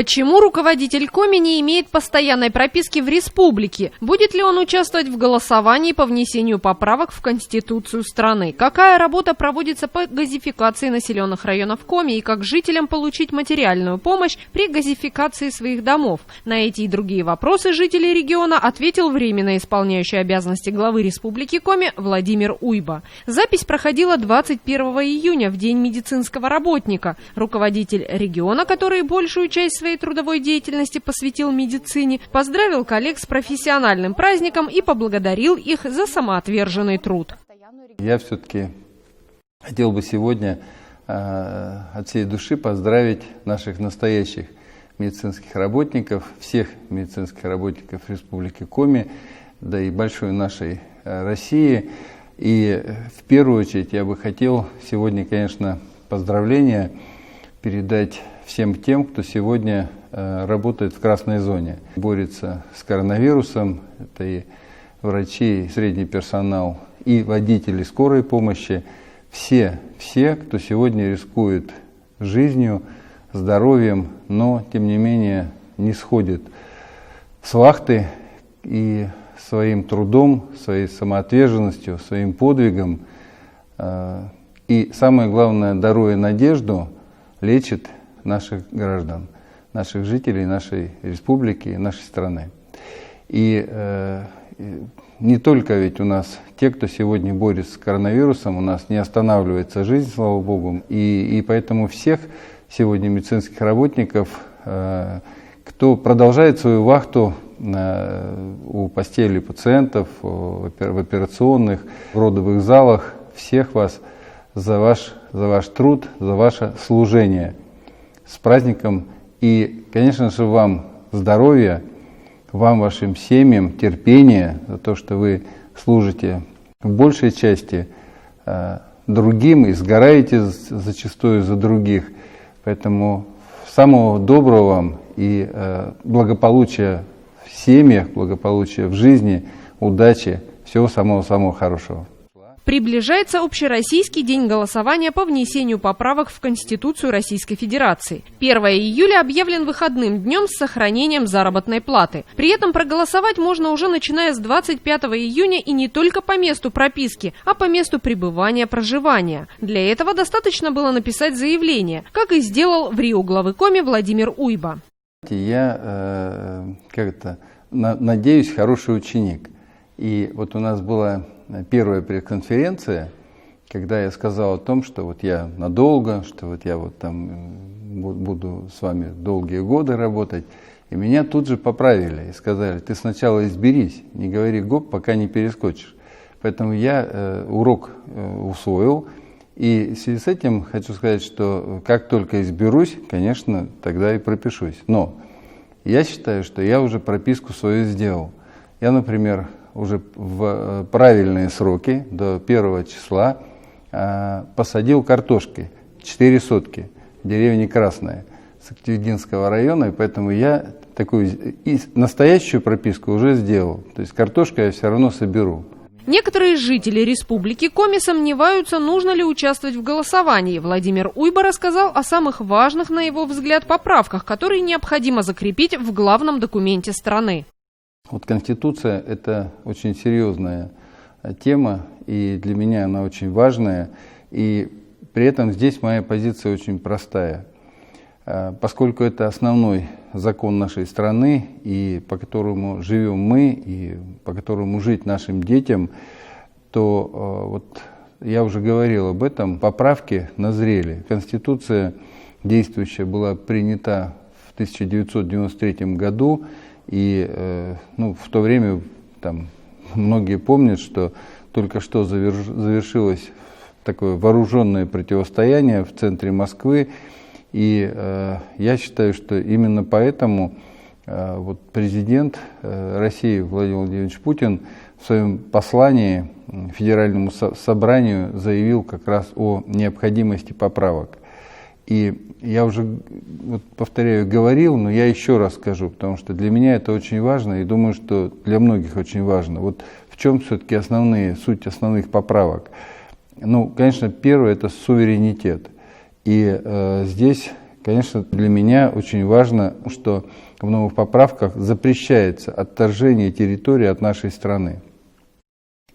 Почему руководитель Коми не имеет постоянной прописки в республике? Будет ли он участвовать в голосовании по внесению поправок в Конституцию страны? Какая работа проводится по газификации населенных районов Коми и как жителям получить материальную помощь при газификации своих домов? На эти и другие вопросы жителей региона ответил временно исполняющий обязанности главы Республики Коми Владимир Уйба. Запись проходила 21 июня, в День медицинского работника. Руководитель региона, который большую часть своей трудовой деятельности посвятил медицине, поздравил коллег с профессиональным праздником и поблагодарил их за самоотверженный труд. Я все-таки хотел бы сегодня от всей души поздравить наших настоящих медицинских работников, всех медицинских работников Республики Коми, да и большой нашей России. И в первую очередь я бы хотел сегодня, конечно, поздравления передать всем тем, кто сегодня работает в красной зоне, борется с коронавирусом. Это и врачи, и средний персонал, и водители скорой помощи. Все, кто сегодня рискует жизнью, здоровьем, но, тем не менее, не сходит с вахты и своим трудом, своей самоотверженностью, своим подвигом и, самое главное, даруя надежду, лечит наших граждан, наших жителей нашей республики, нашей страны. И не только ведь у нас те, кто сегодня борется с коронавирусом, у нас не останавливается жизнь, слава Богу, и поэтому всех сегодня медицинских работников, кто продолжает свою вахту у постели пациентов, в операционных, в родовых залах, всех вас за ваш труд, за ваше служение. С праздником и, конечно же, вам здоровья, вам, вашим семьям, терпения за то, что вы служите в большей части другим и сгораете зачастую за других. Поэтому самого доброго вам и благополучия в семьях, благополучия в жизни, удачи, всего самого-самого хорошего. Приближается общероссийский день голосования по внесению поправок в Конституцию Российской Федерации. 1 июля объявлен выходным днем с сохранением заработной платы. При этом проголосовать можно уже начиная с 25 июня и не только по месту прописки, а по месту пребывания-проживания. Для этого достаточно было написать заявление, как и сделал в Рио главы Коми Владимир Уйба. Я, надеюсь, хороший ученик. И вот у нас была первая пресс-конференция, когда я сказал о том, что вот я надолго, что вот я вот там буду с вами долгие годы работать. И меня тут же поправили и сказали: ты сначала изберись, не говори гоп, пока не перескочишь. Поэтому я урок усвоил. И в связи с этим хочу сказать, что как только изберусь, конечно, тогда и пропишусь. Но я считаю, что я уже прописку свою сделал. Я, например, уже в правильные сроки, до 1 числа, посадил картошки 4 сотки в деревне Красная Сыктывдинского района, и поэтому я такую настоящую прописку уже сделал. То есть картошку я все равно соберу. Некоторые жители Республики Коми сомневаются, нужно ли участвовать в голосовании. Владимир Уйба рассказал о самых важных, на его взгляд, поправках, которые необходимо закрепить в главном документе страны. Вот Конституция – это очень серьезная тема, и для меня она очень важная. И при этом здесь моя позиция очень простая. Поскольку это основной закон нашей страны, и по которому живем мы, и по которому жить нашим детям, то вот я уже говорил об этом, поправки назрели. Конституция действующая была принята в 1993 году, и в то время там многие помнят, что только что завершилось такое вооруженное противостояние в центре Москвы. И я считаю, что именно поэтому вот президент России Владимир Владимирович Путин в своем послании Федеральному собранию заявил как раз о необходимости поправок. И я уже, вот, повторяю, говорил, но я еще раз скажу, потому что для меня это очень важно, и думаю, что для многих очень важно. Вот в чем все-таки суть основных поправок? Ну, конечно, первое – это суверенитет. И здесь, Конечно, для меня очень важно, что в новых поправках запрещается отторжение территории от нашей страны.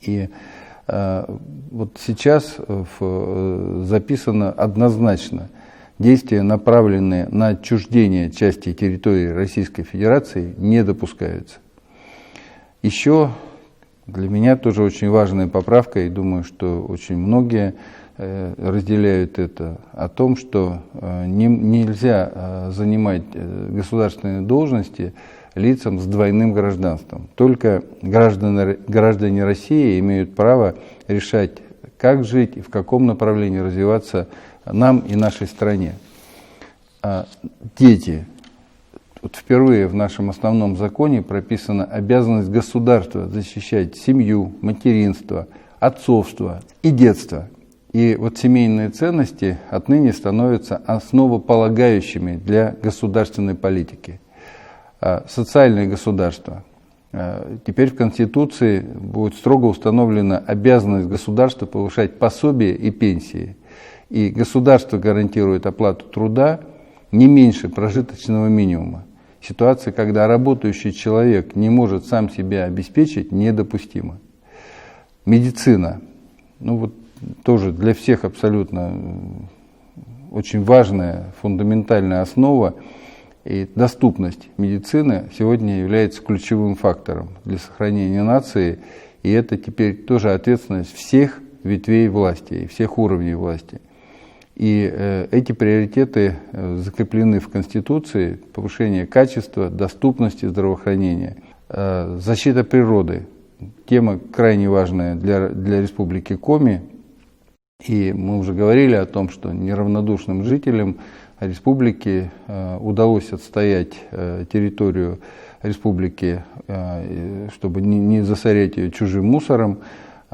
И вот сейчас записано однозначно: действия, направленные на отчуждение части территории Российской Федерации, не допускаются. Еще для меня тоже очень важная поправка, и думаю, что очень многие разделяют это, о том, что нельзя занимать государственные должности лицам с двойным гражданством. Только граждане России имеют право решать, как жить и в каком направлении развиваться нам и нашей стране. Дети. Вот впервые в нашем основном законе прописана обязанность государства защищать семью, материнство, отцовство и детство. И вот семейные ценности отныне становятся основополагающими для государственной политики. Социальное государство. Теперь в Конституции будет строго установлена обязанность государства повышать пособия и пенсии. И государство гарантирует оплату труда не меньше прожиточного минимума. Ситуация, когда работающий человек не может сам себя обеспечить, недопустима. Медицина. Ну вот тоже для всех абсолютно очень важная, фундаментальная основа. И доступность медицины сегодня является ключевым фактором для сохранения нации. И это теперь тоже ответственность всех ветвей власти и всех уровней власти. И эти приоритеты закреплены в Конституции: повышение качества, доступности здравоохранения, защита природы. Тема крайне важная для Республики Коми. И мы уже говорили о том, что неравнодушным жителям республики удалось отстоять территорию республики, чтобы не засорять ее чужим мусором.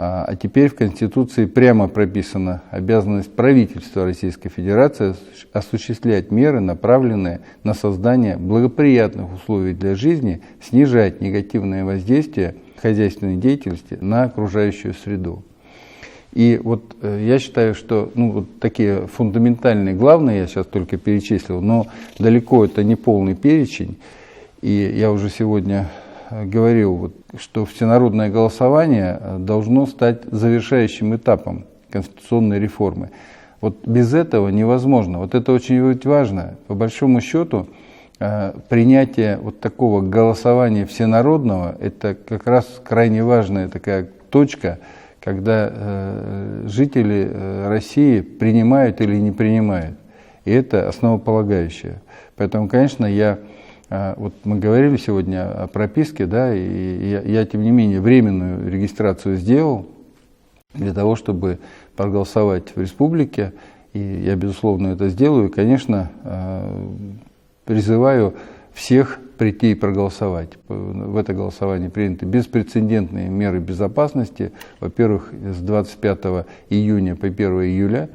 А теперь в Конституции прямо прописана обязанность правительства Российской Федерации осуществлять меры, направленные на создание благоприятных условий для жизни, снижать негативное воздействие хозяйственной деятельности на окружающую среду. И вот я считаю, что вот такие фундаментальные, главные я сейчас только перечислил, но далеко это не полный перечень. И я уже сегодня говорил, что всенародное голосование должно стать завершающим этапом конституционной реформы. Вот без этого невозможно. Вот это очень важно. По большому счету, принятие вот такого голосования всенародного – это как раз крайне важная такая точка, когда жители России принимают или не принимают. И это основополагающее. Поэтому, конечно, вот мы говорили сегодня о прописке, да, и я, тем не менее, временную регистрацию сделал для того, чтобы проголосовать в республике. И я, безусловно, это сделаю. И, конечно, призываю всех прийти и проголосовать. В это голосование приняты беспрецедентные меры безопасности. Во-первых, с 25 июня по 1 июля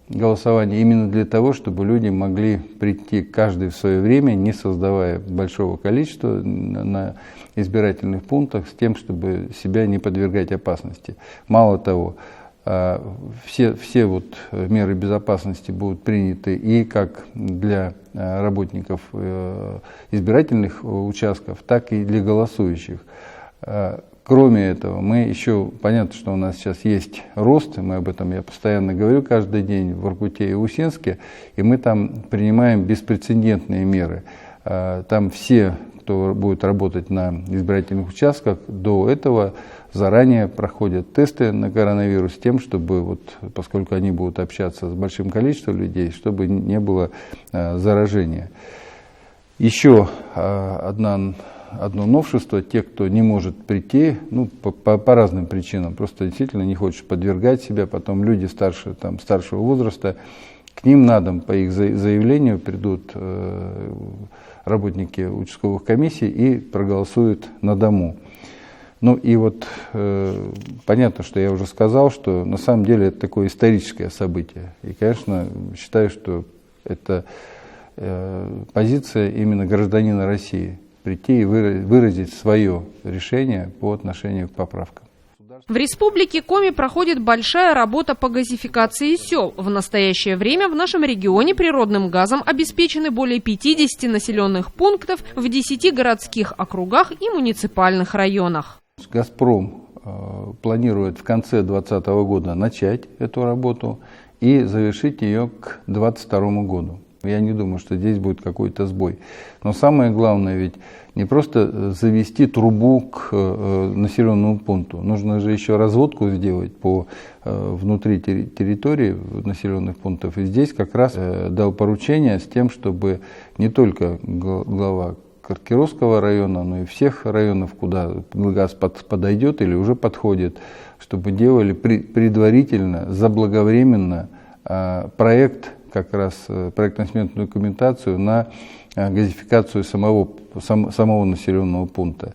голосование именно для того, чтобы люди могли прийти каждый в свое время, не создавая большого количества на избирательных пунктах, с тем, чтобы себя не подвергать опасности. Мало того, все вот меры безопасности будут приняты и как для работников избирательных участков, так и для голосующих. Кроме этого, мы еще, понятно, что у нас сейчас есть рост, мы об этом я постоянно говорю каждый день в Воркуте и Усинске, и мы там принимаем беспрецедентные меры. Там все, кто будет работать на избирательных участках, до этого заранее проходят тесты на коронавирус с тем, чтобы, поскольку они будут общаться с большим количеством людей, чтобы не было заражения. Еще одно новшество: те, кто не может прийти, по разным причинам, просто действительно не хочет подвергать себя, потом люди старшего возраста, к ним на дом по их заявлению придут работники участковых комиссий и проголосуют на дому. И понятно, что я уже сказал, что на самом деле это такое историческое событие. И, конечно, считаю, что это позиция именно гражданина России. Прийти и выразить свое решение по отношению к поправкам. В республике Коми проходит большая работа по газификации сел. В настоящее время в нашем регионе природным газом обеспечены более 50 населенных пунктов в 10 городских округах и муниципальных районах. «Газпром» планирует в конце 2020 года начать эту работу и завершить ее к 2022 году. Я не думаю, что здесь будет какой-то сбой. Но самое главное ведь не просто завести трубу к населенному пункту. Нужно же еще разводку сделать по внутри территории населенных пунктов. И здесь как раз дал поручение с тем, чтобы не только глава Карткировского района, но и всех районов, куда газ подойдет или уже подходит, чтобы делали предварительно, заблаговременно проект, как раз проектно-сметную документацию на газификацию самого населенного пункта.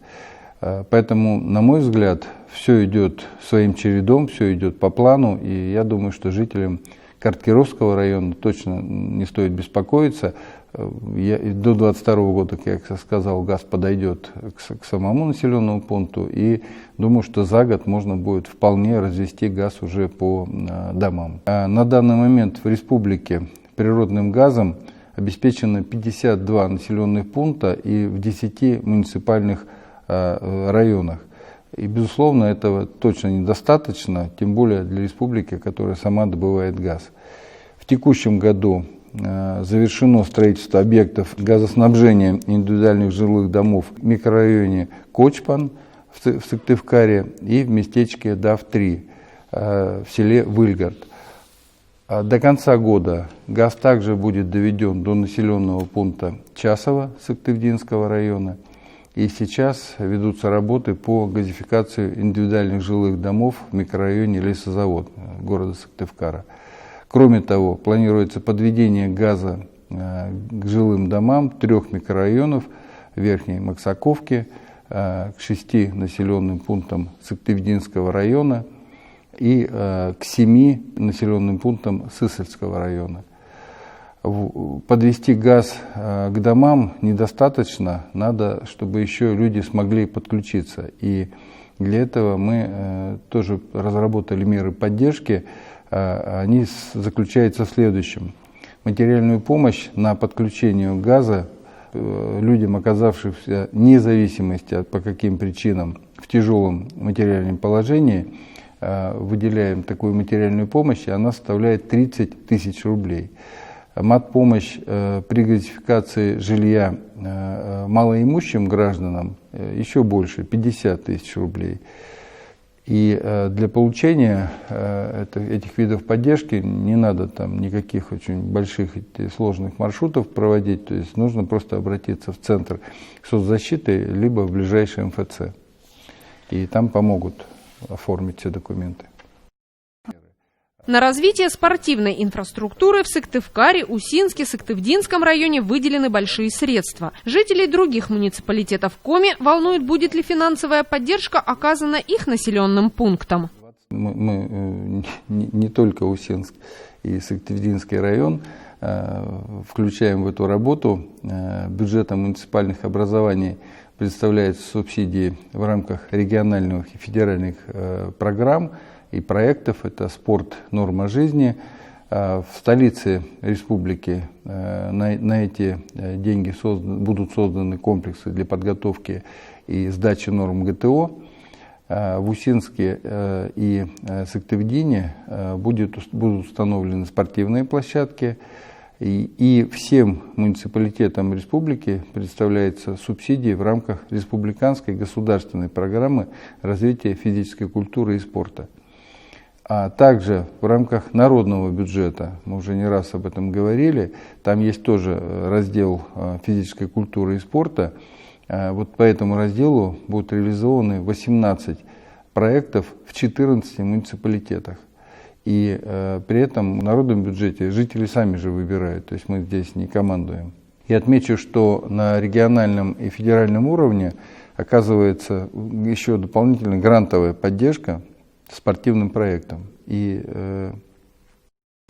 Поэтому, на мой взгляд, все идет своим чередом, все идет по плану, и я думаю, что жителям Карткировского района точно не стоит беспокоиться. До 2022 года, как я сказал, газ подойдет к самому населенному пункту, и думаю, что за год можно будет вполне развести газ уже по домам. На данный момент в республике природным газом обеспечено 52 населенных пункта и в 10 муниципальных районах. И, безусловно, этого точно недостаточно, тем более для республики, которая сама добывает газ. В текущем году завершено строительство объектов газоснабжения индивидуальных жилых домов в микрорайоне Кочпан в Сыктывкаре и в местечке Дав-3 в селе Выльгард. До конца года газ также будет доведен до населенного пункта Часово Сыктывдинского района. И сейчас ведутся работы по газификации индивидуальных жилых домов в микрорайоне Лесозавод города Сыктывкара. Кроме того, планируется подведение газа к жилым домам 3 микрорайонов Верхней Максаковки, к 6 населенным пунктам Сыктывдинского района и к 7 населенным пунктам Сысольского района. Подвести газ к домам недостаточно, надо, чтобы еще люди смогли подключиться. И для этого мы тоже разработали меры поддержки. Они заключаются в следующем. Материальную помощь на подключение газа людям, оказавшимся вне зависимости по каким причинам в тяжелом материальном положении, выделяем такую материальную помощь, и она составляет 30 тысяч рублей. Матпомощь при газификации жилья малоимущим гражданам еще больше, 50 тысяч рублей. И для получения этих видов поддержки не надо там никаких очень больших и сложных маршрутов проводить, то есть нужно просто обратиться в Центр соцзащиты либо в ближайший МФЦ. И там помогут оформить все документы. На развитие спортивной инфраструктуры в Сыктывкаре, Усинске, Сыктывдинском районе выделены большие средства. Жителей других муниципалитетов Коми волнует, будет ли финансовая поддержка оказана их населенным пунктам. Мы не только Усинск и Сыктывдинский район включаем в эту работу. Бюджетом муниципальных образований представляются субсидии в рамках региональных и федеральных программ и проектов. Это спорт, норма жизни. В столице республики на эти деньги будут созданы комплексы для подготовки и сдачи норм ГТО. В Усинске и Сыктывдине будут установлены спортивные площадки. И всем муниципалитетам республики предоставляются субсидии в рамках республиканской государственной программы развития физической культуры и спорта. А также в рамках народного бюджета, мы уже не раз об этом говорили, там есть тоже раздел физической культуры и спорта. Вот по этому разделу будут реализованы 18 проектов в 14 муниципалитетах. И при этом в народном бюджете жители сами же выбирают, то есть мы здесь не командуем. И отмечу, что на региональном и федеральном уровне оказывается еще дополнительная грантовая поддержка спортивным проектам. И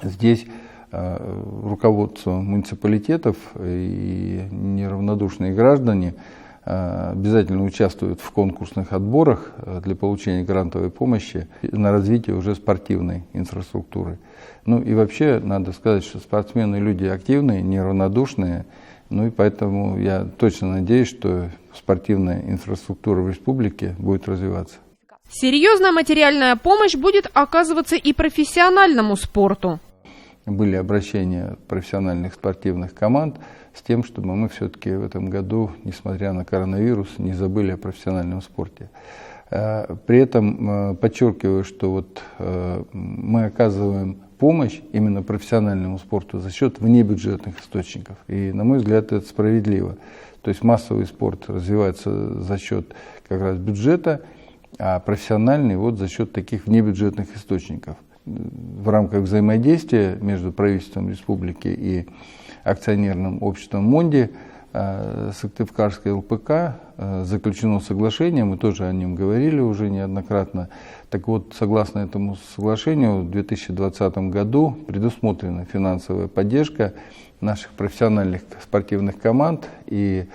здесь руководство муниципалитетов и неравнодушные граждане обязательно участвуют в конкурсных отборах для получения грантовой помощи на развитие уже спортивной инфраструктуры. Ну и вообще надо сказать, что спортсмены люди активные, неравнодушные, ну и поэтому я точно надеюсь, что спортивная инфраструктура в республике будет развиваться. Серьезная материальная помощь будет оказываться и профессиональному спорту. Были обращения профессиональных спортивных команд с тем, чтобы мы все-таки в этом году, несмотря на коронавирус, не забыли о профессиональном спорте. При этом подчеркиваю, что вот мы оказываем помощь именно профессиональному спорту за счет внебюджетных источников. И, на мой взгляд, это справедливо. То есть массовый спорт развивается за счет как раз бюджета, а профессиональный вот за счет таких внебюджетных источников. В рамках взаимодействия между правительством республики и акционерным обществом МОНДИ Сыктывкарской ЛПК заключено соглашение, мы тоже о нем говорили уже неоднократно. Так вот, согласно этому соглашению, в 2020 году предусмотрена финансовая поддержка наших профессиональных спортивных команд. И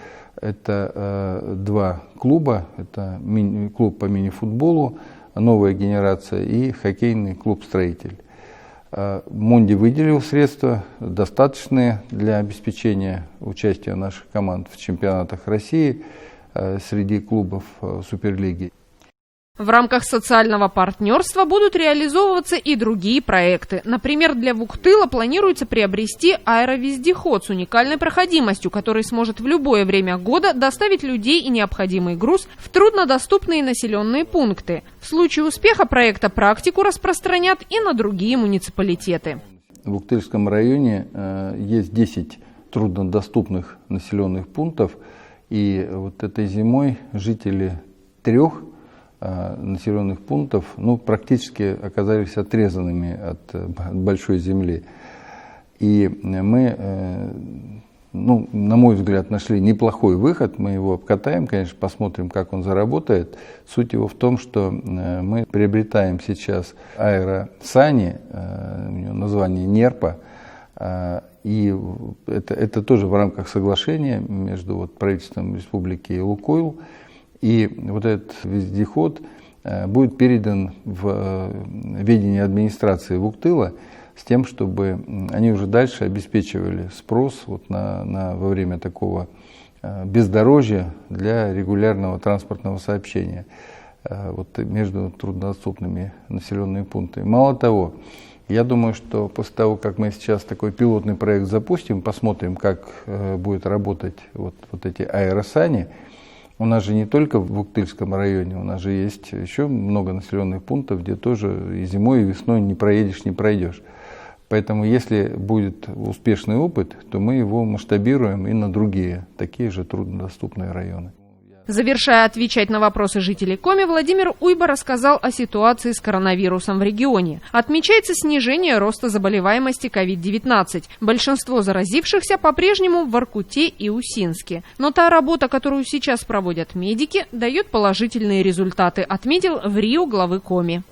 это два клуба, это клуб по мини-футболу, новая генерация и хоккейный клуб «Строитель». МОНДИ выделил средства, достаточные для обеспечения участия наших команд в чемпионатах России среди клубов Суперлиги. В рамках социального партнерства будут реализовываться и другие проекты. Например, для Вуктыла планируется приобрести аэровездеход с уникальной проходимостью, который сможет в любое время года доставить людей и необходимый груз в труднодоступные населенные пункты. В случае успеха проекта практику распространят и на другие муниципалитеты. В Вуктыльском районе есть 10 труднодоступных населенных пунктов, и вот этой зимой жители 3 населенных пунктов практически оказались отрезанными от большой земли. И мы, на мой взгляд, нашли неплохой выход. Мы его обкатаем, конечно, посмотрим, как он заработает. Суть его в том, что мы приобретаем сейчас аэросани, у него название НЕРПа, и это тоже в рамках соглашения между правительством республики и «Лукойл». И вот этот вездеход будет передан в ведение администрации Вуктыла с тем, чтобы они уже дальше обеспечивали спрос во время такого бездорожья для регулярного транспортного сообщения между труднодоступными населенными пунктами. Мало того, я думаю, что после того, как мы сейчас такой пилотный проект запустим, посмотрим, как будет работать вот эти аэросани. У нас же не только в Вуктыльском районе, у нас же есть еще много населенных пунктов, где тоже и зимой, и весной не проедешь, не пройдешь. Поэтому, если будет успешный опыт, то мы его масштабируем и на другие, такие же труднодоступные районы. Завершая отвечать на вопросы жителей Коми, Владимир Уйба рассказал о ситуации с коронавирусом в регионе. Отмечается снижение роста заболеваемости COVID-19. Большинство заразившихся по-прежнему в Воркуте и Усинске. Но та работа, которую сейчас проводят медики, дает положительные результаты, отметил в Рио главы Коми.